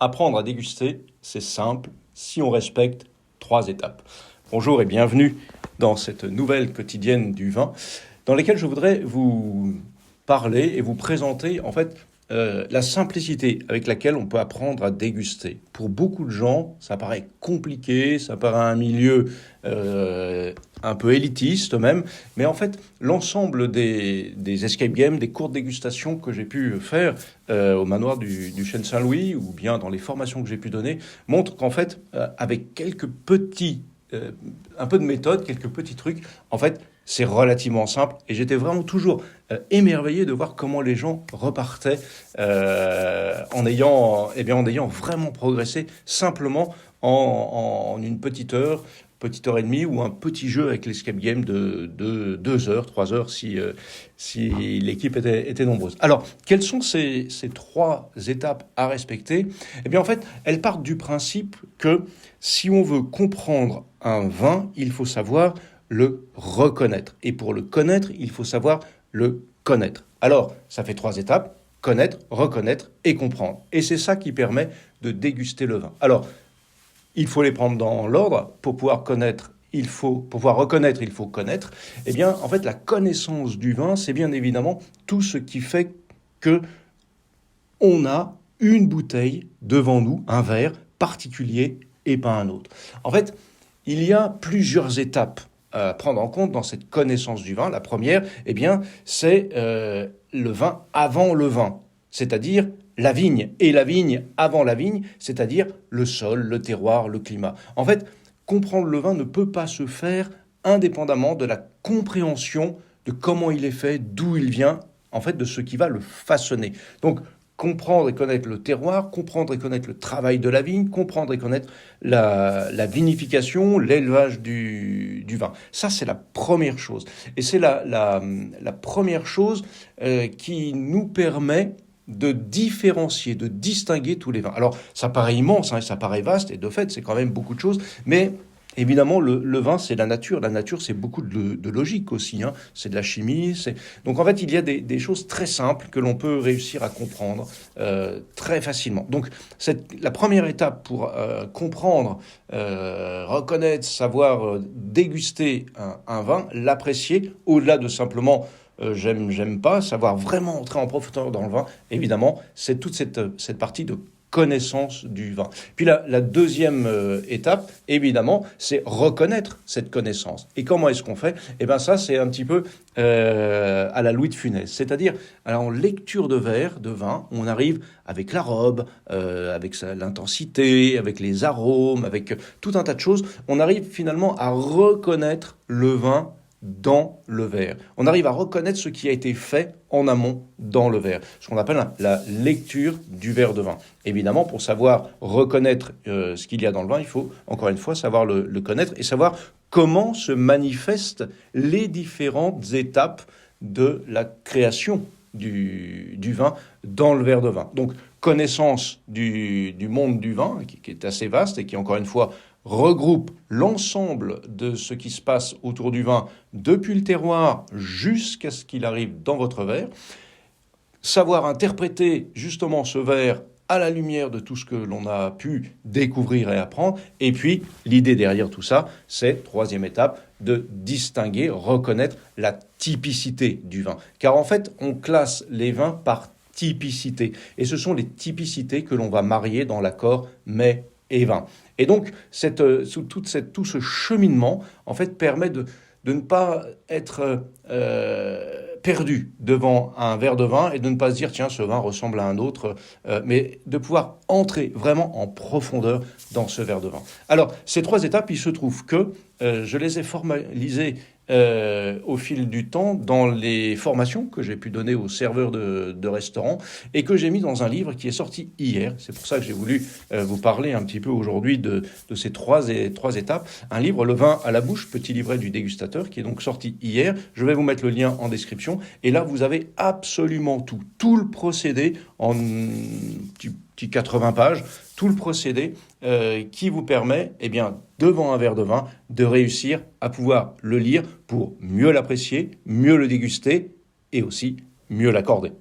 Apprendre à déguster, c'est simple si on respecte 3 étapes. Bonjour et bienvenue dans cette nouvelle quotidienne du vin dans laquelle je voudrais vous parler et vous présenter la simplicité avec laquelle on peut apprendre à déguster. Pour beaucoup de gens, ça paraît compliqué, ça paraît un milieu un peu élitiste même, mais en fait, l'ensemble des escape games, des cours de dégustation que j'ai pu faire au manoir du Chêne Saint-Louis ou bien dans les formations que j'ai pu donner, montrent qu'en fait, avec quelques petits, un peu de méthode, quelques petits trucs, en fait, c'est relativement simple et j'étais vraiment toujours émerveillé de voir comment les gens repartaient en ayant vraiment progressé simplement en une petite heure et demie, ou un petit jeu avec l'escape game de 2 heures, 3 heures si l'équipe était nombreuse. Alors, quelles sont ces 3 étapes à respecter ? Eh bien, en fait, elles partent du principe que si on veut comprendre un vin, il faut savoir le reconnaître. Et pour le connaître, il faut savoir le connaître. Alors, ça fait 3 étapes: connaître, reconnaître et comprendre. Et c'est ça qui permet de déguster le vin. Alors, il faut les prendre dans l'ordre. Pour pouvoir reconnaître, il faut connaître. Eh bien, en fait, la connaissance du vin, c'est bien évidemment tout ce qui fait que on a une bouteille devant nous, un verre particulier et pas un autre. En fait, il y a plusieurs étapes à prendre en compte dans cette connaissance du vin. La première, eh bien, c'est le vin avant le vin, c'est-à-dire la vigne, et la vigne avant la vigne, c'est-à-dire le sol, le terroir, le climat. En fait, comprendre le vin ne peut pas se faire indépendamment de la compréhension de comment il est fait, d'où il vient, en fait, de ce qui va le façonner. Donc, comprendre et connaître le terroir, comprendre et connaître le travail de la vigne, comprendre et connaître la vinification, l'élevage du vin. Ça, c'est la première chose. Et c'est la première chose qui nous permet de différencier, de distinguer tous les vins. Alors, ça paraît immense, ça paraît vaste, et de fait, c'est quand même beaucoup de choses, mais évidemment, le vin, c'est la nature. La nature, c'est beaucoup de logique aussi, c'est de la chimie. Donc, en fait, il y a des choses très simples que l'on peut réussir à comprendre très facilement. Donc, la première étape pour comprendre, reconnaître, savoir déguster un vin, l'apprécier, au-delà de simplement j'aime pas, savoir vraiment entrer en profondeur dans le vin, évidemment, c'est toute cette partie de connaissance du vin. Puis la deuxième étape, évidemment, c'est reconnaître cette connaissance. Et comment est-ce qu'on fait ? Eh bien ça, c'est un petit peu à la Louis de Funès. C'est-à-dire, alors, en lecture de verre, de vin, on arrive avec la robe, avec l'intensité, avec les arômes, avec tout un tas de choses. On arrive finalement à reconnaître le vin dans le verre. On arrive à reconnaître ce qui a été fait en amont dans le verre, ce qu'on appelle la lecture du verre de vin. Évidemment, pour savoir reconnaître ce qu'il y a dans le vin, il faut, encore une fois, savoir le connaître et savoir comment se manifestent les différentes étapes de la création du vin dans le verre de vin. Donc, connaissance du monde du vin, qui est assez vaste et qui, encore une fois, regroupe l'ensemble de ce qui se passe autour du vin, depuis le terroir jusqu'à ce qu'il arrive dans votre verre. Savoir interpréter justement ce verre à la lumière de tout ce que l'on a pu découvrir et apprendre. Et puis, l'idée derrière tout ça, c'est, troisième étape, de distinguer, reconnaître la typicité du vin. Car en fait, on classe les vins par typicité. Et ce sont les typicités que l'on va marier dans l'accord mets et vin. Et donc, tout ce cheminement, en fait, permet de ne pas être perdu devant un verre de vin et de ne pas se dire, tiens, ce vin ressemble à un autre, mais de pouvoir entrer vraiment en profondeur dans ce verre de vin. Alors, ces 3 étapes, il se trouve que je les ai formalisées au fil du temps dans les formations que j'ai pu donner aux serveurs de restaurants et que j'ai mis dans un livre qui est sorti hier. C'est pour ça que j'ai voulu vous parler un petit peu aujourd'hui de ces trois étapes. Un livre, Le vin à la bouche, petit livret du dégustateur, qui est donc sorti hier. Je vais vous mettre le lien en description. Et là, vous avez absolument tout le procédé en petit 80 pages, tout le procédé qui vous permet, eh bien, devant un verre de vin, de réussir à pouvoir le lire pour mieux l'apprécier, mieux le déguster et aussi mieux l'accorder.